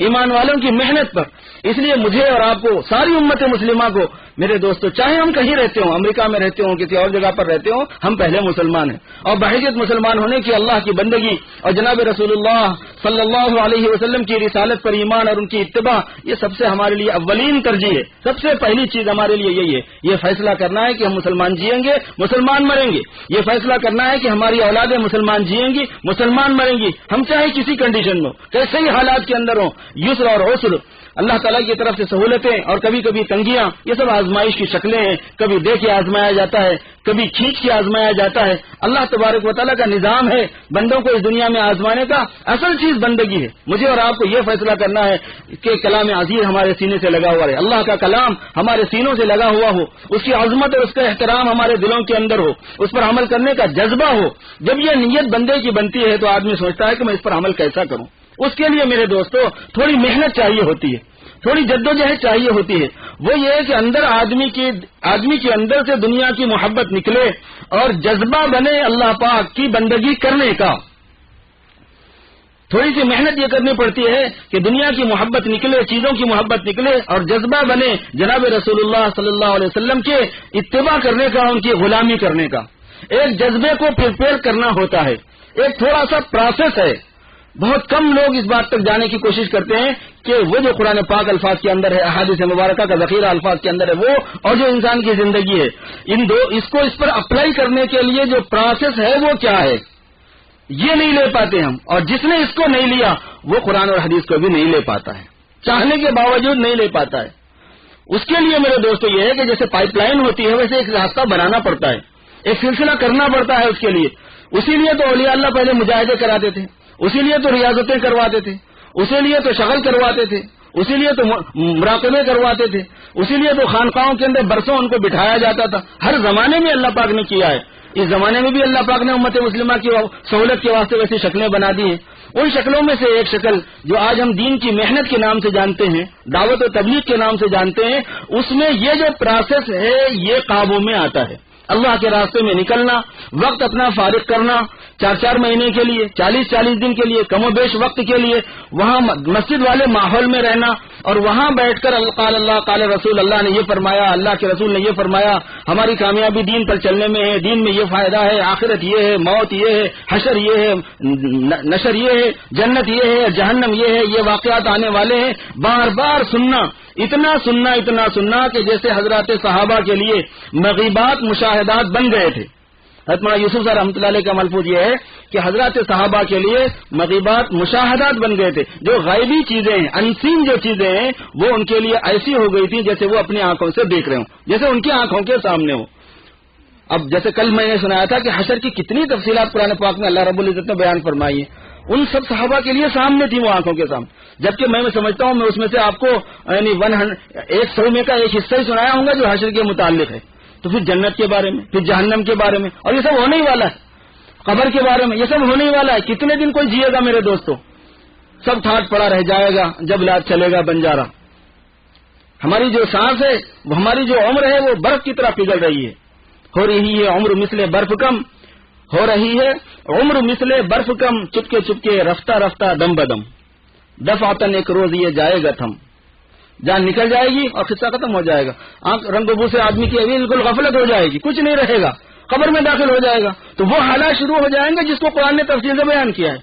ایمان والوں کی محنت پر. اس لیے مجھے اور آپ کو, ساری امت مسلمہ کو, میرے دوستو, چاہے ہم کہیں رہتے ہوں, امریکہ میں رہتے ہوں, کسی اور جگہ پر رہتے ہوں, ہم پہلے مسلمان ہیں. اور بحیثیت مسلمان ہونے کی اللہ کی بندگی اور جناب رسول اللہ صلی اللہ علیہ وسلم کی رسالت پر ایمان اور ان کی اتباع, یہ سب سے ہمارے لیے اولین ترجیح ہے. سب سے پہلی چیز ہمارے لیے یہی ہے, یہ فیصلہ کرنا ہے کہ ہم مسلمان جئیں گے, مسلمان مریں گے. یہ فیصلہ کرنا ہے کہ ہماری اولادیں مسلمان جئیں گی, مسلمان مریں گی. ہم چاہے کسی کنڈیشن میں ہو, کیسے ہی حالات کے اندر ہوں, یسر اور عسر, اللہ تعالیٰ کی طرف سے سہولتیں اور کبھی کبھی تنگیاں، یہ سب آزمائش کی شکلیں ہیں. کبھی دے کے آزمایا جاتا ہے، کبھی کھینچ کے آزمایا جاتا ہے. اللہ تبارک و تعالیٰ کا نظام ہے بندوں کو اس دنیا میں آزمانے کا. اصل چیز بندگی ہے. مجھے اور آپ کو یہ فیصلہ کرنا ہے کہ کلام عزیز ہمارے سینے سے لگا ہوا رہے، اللہ کا کلام ہمارے سینوں سے لگا ہوا ہو، اس کی عظمت اور اس کا احترام ہمارے دلوں کے اندر ہو، اس پر عمل کرنے کا جذبہ ہو. جب یہ نیت بندے کی بنتی ہے تو آدمی سوچتا ہے کہ میں اس پر عمل کیسا کروں. اس کے لیے میرے دوستو تھوڑی محنت چاہیے ہوتی ہے، تھوڑی جدوجہد چاہیے ہوتی ہے. وہ یہ ہے کہ اندر آدمی کے اندر سے دنیا کی محبت نکلے اور جذبہ بنے اللہ پاک کی بندگی کرنے کا. تھوڑی سی محنت یہ کرنی پڑتی ہے کہ دنیا کی محبت نکلے، چیزوں کی محبت نکلے اور جذبہ بنے جناب رسول اللہ صلی اللہ علیہ وسلم کے اتباع کرنے کا، ان کی غلامی کرنے کا. ایک جذبے کو پریپیئر کرنا ہوتا ہے، ایک تھوڑا سا پروسیس ہے. بہت کم لوگ اس بات تک جانے کی کوشش کرتے ہیں کہ وہ جو قرآن پاک الفاظ کے اندر ہے، احادیث مبارکہ کا ذخیرہ الفاظ کے اندر ہے، وہ اور جو انسان کی زندگی ہے، اس کو اس پر اپلائی کرنے کے لیے جو پروسیس ہے وہ کیا ہے، یہ نہیں لے پاتے ہم. اور جس نے اس کو نہیں لیا وہ قرآن اور حدیث کو بھی نہیں لے پاتا ہے، چاہنے کے باوجود نہیں لے پاتا ہے. اس کے لیے میرے دوستو یہ ہے کہ جیسے پائپ لائن ہوتی ہے ویسے ایک راستہ بنانا پڑتا ہے، ایک سلسلہ کرنا پڑتا ہے اس کے لیے. اسی لیے تو اولیاء اللہ پہلے مجاہدے کراتے تھے، اسی لیے تو ریاضتیں کرواتے تھے، اسی لیے تو شغل کرواتے تھے، اسی لیے تو مراقبے کرواتے تھے، اسی لیے تو خانقاہوں کے اندر برسوں ان کو بٹھایا جاتا تھا. ہر زمانے میں اللہ پاک نے کیا ہے. اس زمانے میں بھی اللہ پاک نے امت مسلمہ کی سہولت کے واسطے ویسی شکلیں بنا دی ہیں. ان شکلوں میں سے ایک شکل جو آج ہم دین کی محنت کے نام سے جانتے ہیں، دعوت و تبلیغ کے نام سے جانتے ہیں، اس میں یہ جو پروسیس ہے یہ قابو میں آتا ہے. اللہ کے راستے میں نکلنا، وقت اپنا فارغ کرنا، 4 مہینے کے لیے، 40 دن کے لیے، کم و بیش وقت کے لیے وہاں مسجد والے ماحول میں رہنا اور وہااں بیٹھ کر قال اللہ قال رسول، اللہ نے یہ فرمایا، اللہ کے رسول نے یہ فرمایا، ہماری کامیابی دین پر چلنے میں ہے، دین میں یہ فائدہ ہے، آخرت یہ ہے، موت یہ ہے، حشر یہ ہے، نشر یہ ہے، جنت یہ ہے، جہنم یہ ہے، یہ واقعات آنے والے ہیں. بار بار سننا، اتنا سننا کہ جیسے حضرات صحابہ کے لیے مغیبات مشاہدات بن گئے تھے. حضرت مولانا یوسف صاحب رحمۃ اللہ علیہ کا ملفوظ یہ ہے کہ حضرات صحابہ کے لیے مغیبات مشاہدات بن گئے تھے. جو غیبی چیزیں ہیں، انسین جو چیزیں ہیں، وہ ان کے لیے ایسی ہو گئی تھی جیسے وہ اپنی آنکھوں سے دیکھ رہے ہوں، جیسے ان کی آنکھوں کے سامنے ہو. اب جیسے کل میں نے سنایا تھا کہ حشر کی کتنی تفصیلات قرآن پاک میں اللہ رب العزت نے بیان فرمائی ہیں، ان سب صحابہ کے لیے سامنے تھی وہ آنکھوں کے سامنے. جبکہ میں سمجھتا ہوں میں اس میں سے آپ کو یعنی 100 میں کا ایک حصہ ہی سنایا ہوں گا جو حشر کے متعلق ہے. تو پھر جنت کے بارے میں، پھر جہنم کے بارے میں، اور یہ سب ہونے ہی والا ہے. قبر کے بارے میں یہ سب ہونے ہی والا ہے. کتنے دن کوئی جیے گا میرے دوستو؟ سب ٹھاٹ پڑا رہ جائے گا جب لاد چلے گا بنجارا. ہماری جو سانس ہے، ہماری جو عمر ہے وہ برف کی طرح پگھل رہی ہے. ہو رہی ہے عمر مثل برف کم، ہو رہی ہے عمر مثل برف کم، چپکے چپکے رفتہ رفتہ دم بدم، دفعتن ایک روز یہ جائے گا تھم. جان نکل جائے گی اور قصہ ختم ہو جائے گا. آنکھ رنگ بو سے آدمی کی ابھی بالکل غفلت ہو جائے گی، کچھ نہیں رہے گا، قبر میں داخل ہو جائے گا. تو وہ حالات شروع ہو جائیں گے جس کو قرآن نے تفصیل سے بیان کیا ہے.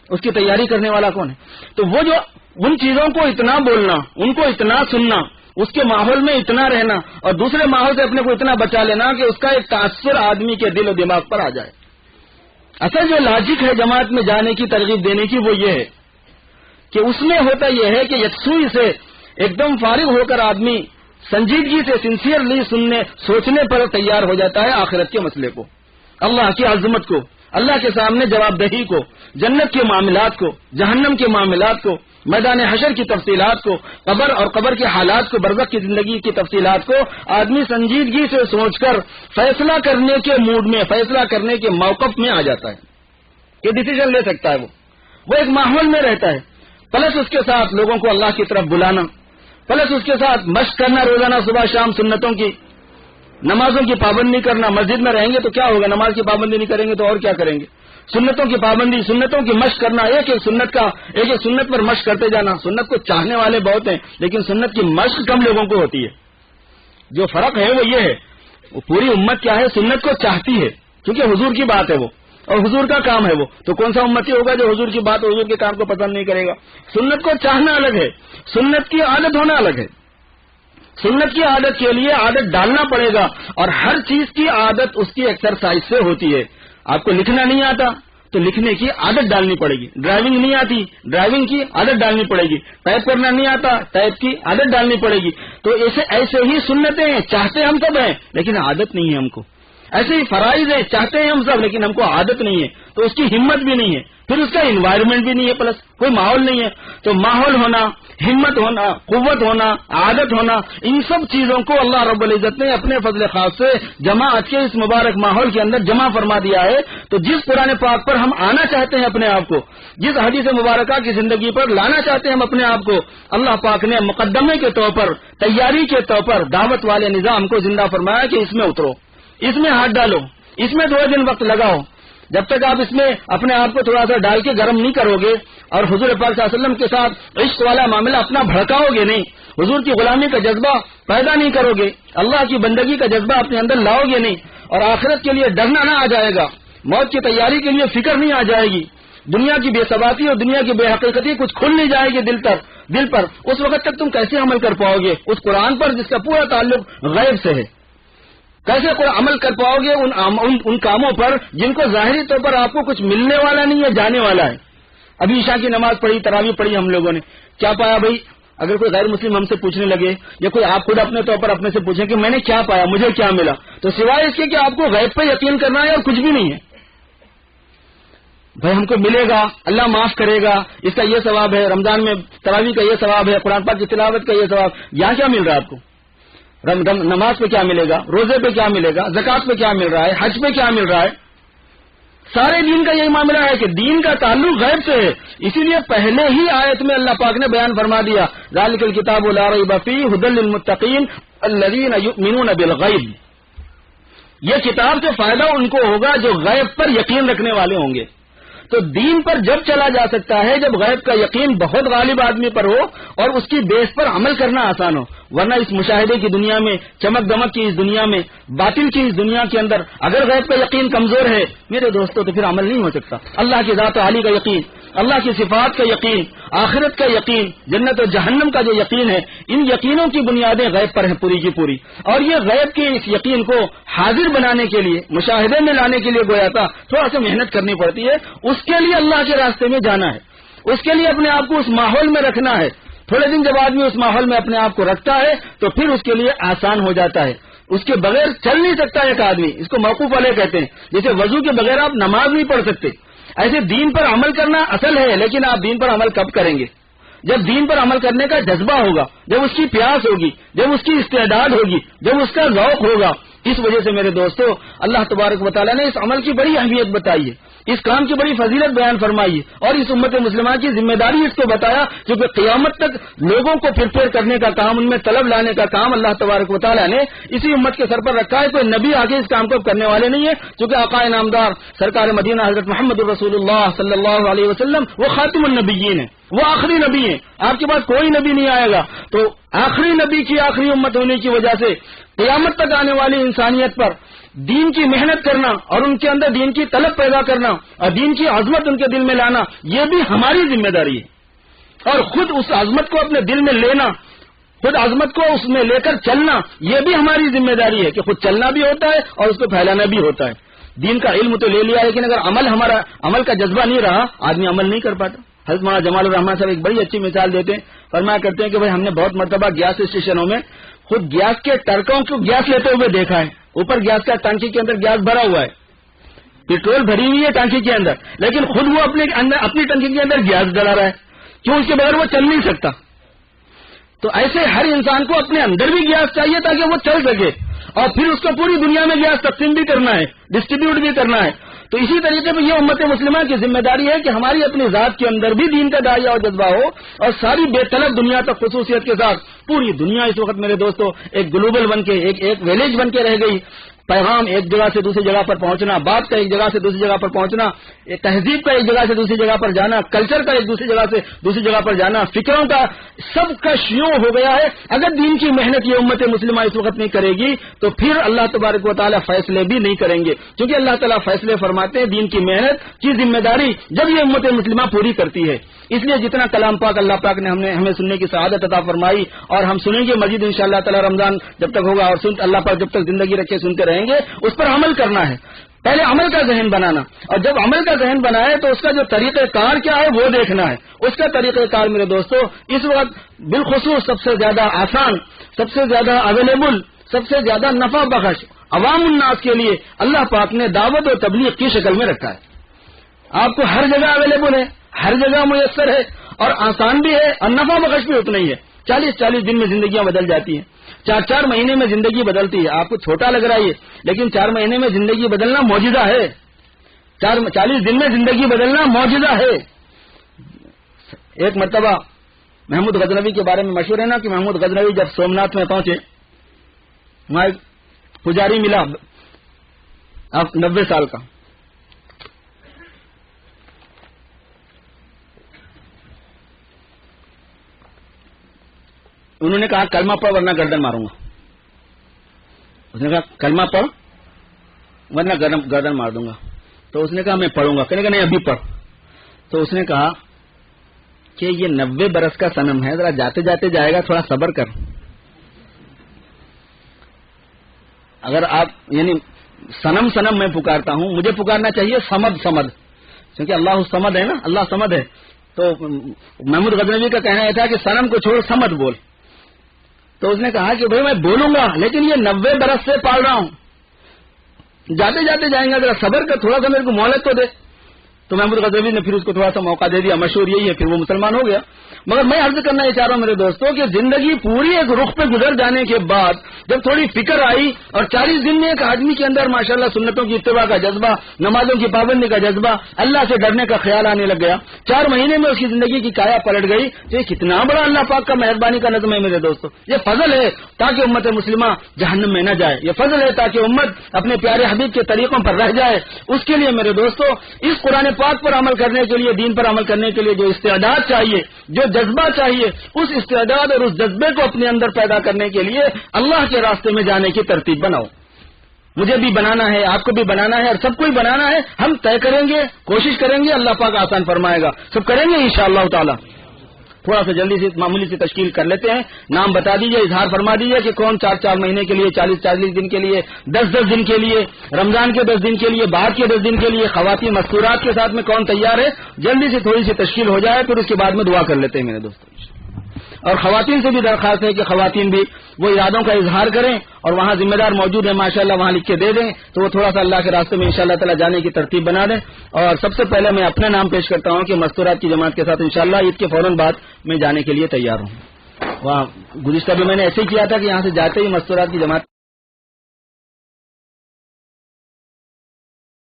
اس کی تیاری کرنے والا کون ہے؟ تو وہ جو ان چیزوں کو اتنا بولنا، ان کو اتنا سننا، اس کے ماحول میں اتنا رہنا اور دوسرے ماحول سے اپنے کو اتنا بچا لینا کہ اس کا ایک تاثر آدمی کے دل و دماغ پر آ جائے. اصل جو لاجک ہے جماعت میں جانے کی، ترغیب دینے کی، وہ یہ ہے کہ اس میں ہوتا یہ ہے کہ یکسوئی سے ایک دم فارغ ہو کر آدمی سنجیدگی سے سنسیئرلی سوچنے پر تیار ہو جاتا ہے آخرت کے مسئلے کو، اللہ کی عظمت کو، اللہ کے سامنے جواب دہی کو، جنت کے معاملات کو، جہنم کے معاملات کو، میدان حشر کی تفصیلات کو، قبر اور قبر کے حالات کو، برزخ کی زندگی کی تفصیلات کو آدمی سنجیدگی سے سوچ کر فیصلہ کرنے کے موڈ میں، فیصلہ کرنے کے موقف میں آ جاتا ہے کہ ڈیسیژن لے سکتا ہے. وہ ایک ماحول میں رہتا ہے. پلس اس کے ساتھ لوگوں کو اللہ کی طرف بلانا، پلس اس کے ساتھ مشق کرنا روزانہ صبح شام سنتوں کی، نمازوں کی پابندی کرنا. مسجد میں رہیں گے تو کیا ہوگا؟ نماز کی پابندی نہیں کریں گے تو اور کیا کریں گے؟ سنتوں کی پابندی، سنتوں کی مشق کرنا، ایک ایک سنت پر مشق کرتے جانا. سنت کو چاہنے والے بہت ہیں لیکن سنت کی مشق کم لوگوں کو ہوتی ہے. جو فرق ہے وہ یہ ہے، وہ پوری امت کیا ہے، سنت کو چاہتی ہے کیونکہ حضور کی بات ہے وہ اور حضور کا کام ہے وہ. تو کون سا امتی ہوگا جو حضور کی بات، حضور کے کام کو پسند نہیں کرے گا؟ سنت کو چاہنا الگ ہے، سنت کی عادت ہونا الگ ہے. سنت کی عادت کے لیے عادت ڈالنا پڑے گا اور ہر چیز کی عادت اس کی ایکسرسائز سے ہوتی ہے. آپ کو لکھنا نہیں آتا تو لکھنے کی عادت ڈالنی پڑے گی. ڈرائیونگ نہیں آتی, ڈرائیونگ کی عادت ڈالنی پڑے گی. ٹائپ کرنا نہیں آتا, ٹائپ کی عادت ڈالنی پڑے گی. تو ایسے ہی سنتیں ہیں, چاہتے ہم سب ہیں لیکن عادت نہیں ہے ہم کو. ایسے ہی فرائض ہے, چاہتے ہیں ہم سب لیکن ہم کو عادت نہیں ہے, تو اس کی ہمت بھی نہیں ہے, پھر اس کا انوائرمنٹ بھی نہیں ہے, پلس کوئی ماحول نہیں ہے. تو ماحول ہونا, ہمت ہونا, قوت ہونا, عادت ہونا, ان سب چیزوں کو اللہ رب العزت نے اپنے فضل خاص سے جماعت کے اس مبارک ماحول کے اندر جمع فرما دیا ہے. تو جس قرآن پاک پر ہم آنا چاہتے ہیں اپنے آپ کو, جس حدیث مبارکہ کی زندگی پر لانا چاہتے ہیں ہم اپنے آپ کو, اللہ پاک نے مقدمے کے طور پر, تیاری کے طور پر دعوت والے نظام کو زندہ فرمایا کہ اس میں اترو, اس میں ہاتھ ڈالو, اس میں 2 دن وقت لگاؤ. جب تک آپ اس میں اپنے آپ کو تھوڑا سا ڈال کے گرم نہیں کرو گے اور حضور پاک صلی اللہ علیہ وسلم کے ساتھ عشق والا معاملہ اپنا بھڑکاؤ گے نہیں, حضور کی غلامی کا جذبہ پیدا نہیں کرو گے, اللہ کی بندگی کا جذبہ اپنے اندر لاؤ گے نہیں, اور آخرت کے لیے ڈرنا نہ آ جائے گا, موت کی تیاری کے لیے فکر نہیں آ جائے گی, دنیا کی بے ثباتی اور دنیا کی بے حقیقتی کچھ کھل نہیں جائے گی دل پر, اس وقت تک تم کیسے عمل کر پاؤ گے اس قرآن پر جس کا پورا تعلق غیب سے ہے؟ کیسے عمل کر پاؤ گے ان کاموں پر جن کو ظاہری طور پر آپ کو کچھ ملنے والا نہیں ہے, جانے والا ہے؟ ابھی عشاء کی نماز پڑھی, تراویح پڑھی ہم لوگوں نے, کیا پایا بھائی؟ اگر کوئی غیر مسلم ہم سے پوچھنے لگے یا کوئی آپ خود اپنے طور پر اپنے سے پوچھیں کہ میں نے کیا پایا, مجھے کیا ملا, تو سوائے اس کے کہ آپ کو غیب پہ یقین کرنا ہے اور کچھ بھی نہیں ہے. بھائی ہم کو ملے گا, اللہ معاف کرے گا, اس کا یہ ثواب ہے, رمضان میں تراویح کا یہ ثواب ہے, قرآن پاک کی تلاوت کا یہ ثواب, یہاں کیا مل رہا ہے آپ کو؟ نماز پہ کیا ملے گا, روزے پہ کیا ملے گا, زکات پہ کیا مل رہا ہے, حج پہ کیا مل رہا ہے؟ سارے دین کا یہی معاملہ ہے کہ دین کا تعلق غیب سے ہے. اسی لیے پہلے ہی آیت میں اللہ پاک نے بیان فرما دیا, ذالک الکتاب لا ریب فیہ ھدی للمتقین الذین یؤمنون بالغیب. یہ کتاب سے فائدہ ان کو ہوگا جو غیب پر یقین رکھنے والے ہوں گے. تو دین پر جب چلا جا سکتا ہے جب غیب کا یقین بہت غالب آدمی پر ہو اور اس کی بیس پر عمل کرنا آسان ہو, ورنہ اس مشاہدے کی دنیا میں, چمک دمک کی اس دنیا میں, باطل کی اس دنیا کے اندر اگر غیب کا یقین کمزور ہے میرے دوستو تو پھر عمل نہیں ہو سکتا. اللہ کی ذات عالی کا یقین, اللہ کی صفات کا یقین, آخرت کا یقین, جنت و جہنم کا جو یقین ہے, ان یقینوں کی بنیادیں غیب پر ہیں پوری کی پوری. اور یہ غیب کے اس یقین کو حاضر بنانے کے لیے, مشاہدے میں لانے کے لیے گویا تھا تھوڑا سا محنت کرنی پڑتی ہے. اس کے لیے اللہ کے راستے میں جانا ہے, اس کے لیے اپنے آپ کو اس ماحول میں رکھنا ہے. تھوڑے دن جب آدمی اس ماحول میں اپنے آپ کو رکھتا ہے تو پھر اس کے لیے آسان ہو جاتا ہے. اس کے بغیر چل نہیں سکتا ایک آدمی, اس کو موقوف علیہ کہتے ہیں. جیسے وضو کے بغیر آپ نماز نہیں پڑھ سکتے, ایسے دین پر عمل کرنا اصل ہے, لیکن آپ دین پر عمل کب کریں گے؟ جب دین پر عمل کرنے کا جذبہ ہوگا, جب اس کی پیاس ہوگی, جب اس کی استعداد ہوگی, جب اس کا ذوق ہوگا. اس وجہ سے میرے دوستو اللہ تبارک و تعالیٰ نے اس عمل کی بڑی اہمیت بتائی ہے, اس کام کی بڑی فضیلت بیان فرمائی ہے, اور اس امت مسلمہ کی ذمہ داری اس کو بتایا کیونکہ قیامت تک لوگوں کو پھر کرنے کا کام, ان میں طلب لانے کا کام اللہ تبارک و تعالیٰ نے اسی امت کے سر پر رکھا ہے. کوئی نبی آگے اس کام کو کرنے والے نہیں ہے, چونکہ آقا نامدار سرکار مدینہ حضرت محمد رسول اللہ صلی اللہ علیہ وسلم وہ خاتم النبیین ہیں, وہ آخری نبی ہیں. آپ کے پاس کوئی نبی نہیں آئے گا, تو آخری نبی کی آخری امت ہونے کی وجہ سے قیامت تک آنے والی انسانیت پر دین کی محنت کرنا اور ان کے اندر دین کی طلب پیدا کرنا اور دین کی عظمت ان کے دل میں لانا, یہ بھی ہماری ذمہ داری ہے. اور خود اس عظمت کو اپنے دل میں لینا, خود عظمت کو اس میں لے کر چلنا, یہ بھی ہماری ذمہ داری ہے کہ خود چلنا بھی ہوتا ہے اور اس کو پھیلانا بھی ہوتا ہے. دین کا علم تو لے لیا, لیکن اگر عمل کا جذبہ نہیں رہا آدمی عمل نہیں کر پاتا. حضرت مولانا جمال الرحمان صاحب ایک بڑی اچھی مثال دیتے ہیں, فرمایا کرتے ہیں کہ بھائی ہم نے بہت مرتبہ گیس اسٹیشنوں میں خود گیس کے ٹرکوں کو گیس لیتے ہوئے دیکھا ہے. اوپر گیس کا ٹانکی کے اندر گیس بھرا ہوا ہے, پیٹرول بھری ہوئی ہے ٹانکی کے اندر, لیکن خود وہ اپنی ٹانکی کے اندر گیس ڈلا رہا ہے. کیوں؟ اس کے بغیر وہ چل نہیں سکتا. تو ایسے ہر انسان کو اپنے اندر بھی گیس چاہیے تاکہ وہ چل سکے, اور پھر اس کو پوری دنیا میں گیس تقسیم بھی کرنا ہے, ڈسٹریبیوٹ بھی کرنا ہے. تو اسی طریقے سے یہ امت مسلمہ کی ذمہ داری ہے کہ ہماری اپنی ذات کے اندر بھی دین کا داعیہ اور جذبہ ہو, اور ساری بے طلب دنیا تک خصوصیت کے ساتھ پوری دنیا اس وقت میرے دوستو ایک گلوبل بن کے, ایک ویلیج بن کے رہ گئی. پیغام ایک جگہ سے دوسری جگہ پر پہنچنا, بات کا ایک جگہ سے دوسری جگہ پر پہنچنا, تہذیب کا ایک جگہ سے دوسری جگہ پر جانا, کلچر کا ایک دوسری جگہ سے دوسری جگہ پر جانا, فکروں کا سب کا شیوع ہو گیا ہے. اگر دین کی محنت یہ امت مسلمہ اس وقت نہیں کرے گی تو پھر اللہ تبارک و تعالیٰ فیصلے بھی نہیں کریں گے, کیونکہ اللہ تعالیٰ فیصلے فرماتے ہیں. دین کی محنت کی ذمہ داری جب یہ امت مسلمہ پوری کرتی ہے. اس لیے جتنا کلام پاک اللہ پاک نے ہمیں سننے کی سعادت عطا فرمائی, اور ہم سنیں گے مزید انشاءاللہ تعالیٰ رمضان جب تک ہوگا, اور اللہ پاک جب تک زندگی رکھے سنتے رہیں گے, اس پر عمل کرنا ہے. پہلے عمل کا ذہن بنانا، اور جب عمل کا ذہن بنائے تو اس کا جو طریقہ کار کیا ہے وہ دیکھنا ہے. اس کا طریقہ کار میرے دوستو اس وقت بالخصوص سب سے زیادہ آسان، سب سے زیادہ اویلیبل، سب سے زیادہ نفع بخش عوام الناس کے لیے اللہ پاک نے دعوت و تبلیغ کی شکل میں رکھا ہے. آپ کو ہر جگہ اویلیبل ہے، ہر جگہ میسر ہے، اور آسان بھی ہے اور نفع بخش بھی اتنا ہی ہے. 40 دن میں زندگیاں بدل جاتی ہیں، 4 مہینے میں زندگی بدلتی ہے. آپ کو چھوٹا لگ رہا ہے لیکن 4 مہینے میں زندگی بدلنا معجزہ ہے. 40 دن میں زندگی بدلنا معجزہ ہے. ایک مرتبہ محمود غزنوی کے بارے میں مشہور ہے نا کہ محمود غزنوی جب سومناتھ میں پہنچے، وہاں ایک پجاری ملا، اب 90 سال کا. انہوں نے کہا کلمہ پڑھ ورنہ گردن ماروں گا. اس نے کہا کلمہ پڑھ ورنہ گردن مار دوں گا. تو اس نے کہا میں پڑھوں گا. کہنے کا نہیں ابھی پڑھ. تو اس نے کہا کہ یہ 90 برس کا صنم ہے، ذرا جاتے جاتے جائے گا، تھوڑا صبر کر. اگر آپ یعنی صنم میں پکارتا ہوں، مجھے پکارنا چاہیے سمد، کیونکہ اللہ سمد ہے نا، اللہ سمد ہے. تو محمود غزنوی کا کہنا یہ تھا کہ صنم کو چھوڑ سمد بول. تو اس نے کہا کہ بھائی میں بولوں گا لیکن یہ 90 برس سے پال رہا ہوں، جاتے جاتے جائیں گا، ذرا صبر کر، تھوڑا سا میرے کو مہلت تو دے. تو محمود غزنوی نے پھر اس کو تھوڑا سا موقع دے دیا. مشہور یہی ہے، پھر وہ مسلمان ہو گیا. مگر میں عرض کرنا یہ چاہ رہا ہوں میرے دوستوں کہ زندگی پوری ایک رخ پہ گزر جانے کے بعد جب تھوڑی فکر آئی اور 40 دن میں ایک آدمی کے اندر ماشاءاللہ سنتوں کی اتباع کا جذبہ، نمازوں کی پابندی کا جذبہ، اللہ سے ڈرنے کا خیال آنے لگ گیا، 4 مہینے میں اس کی زندگی کی کایا پلٹ گئی. یہ کتنا بڑا اللہ پاک کا مہربانی کا نظم ہے میرے دوستوں. یہ فضل ہے تاکہ امت مسلمہ جہنم میں نہ جائے. یہ فضل ہے تاکہ امت اپنے پیارے حبیب کے طریقوں پر رہ جائے. اس کے لیے میرے دوستوں اس قرآن پاک پر عمل کرنے کے لیے، دین پر عمل کرنے کے لیے جو استعداد چاہیے، جو جذبہ چاہیے، اس استعداد اور اس جذبے کو اپنے اندر پیدا کرنے کے لیے اللہ کے راستے میں جانے کی ترتیب بناؤ. مجھے بھی بنانا ہے، آپ کو بھی بنانا ہے، اور سب کو ہی بنانا ہے. ہم طے کریں گے، کوشش کریں گے، اللہ پاک آسان فرمائے گا. سب کریں گے انشاءاللہ تعالی. تھوڑا سا جلدی سے معمولی سی تشکیل کر لیتے ہیں. نام بتا دیجئے، اظہار فرما دیجئے کہ کون 4 مہینے کے لیے، 40 دن کے لیے، 10 دن کے لیے، رمضان کے 10 دن کے لیے، بعد کے 10 دن کے لیے، خواتین مستورات کے ساتھ میں کون تیار ہے. جلدی سے تھوڑی سی تشکیل ہو جائے، پھر اس کے بعد میں دعا کر لیتے ہیں میرے دوستوں. اور خواتین سے بھی درخواست ہے کہ خواتین بھی وہ ارادوں کا اظہار کریں، اور وہاں ذمہ دار موجود ہیں ماشاءاللہ، وہاں لکھ کے دے دیں تو وہ تھوڑا سا اللہ کے راستے میں انشاءاللہ تعالی جانے کی ترتیب بنا دیں. اور سب سے پہلے میں اپنا نام پیش کرتا ہوں کہ مستورات کی جماعت کے ساتھ انشاءاللہ عید کے فوراً بعد میں جانے کے لیے تیار ہوں. وہاں گزشتہ بھی میں نے ایسے ہی کیا تھا کہ یہاں سے جاتے ہی مستورات کی جماعت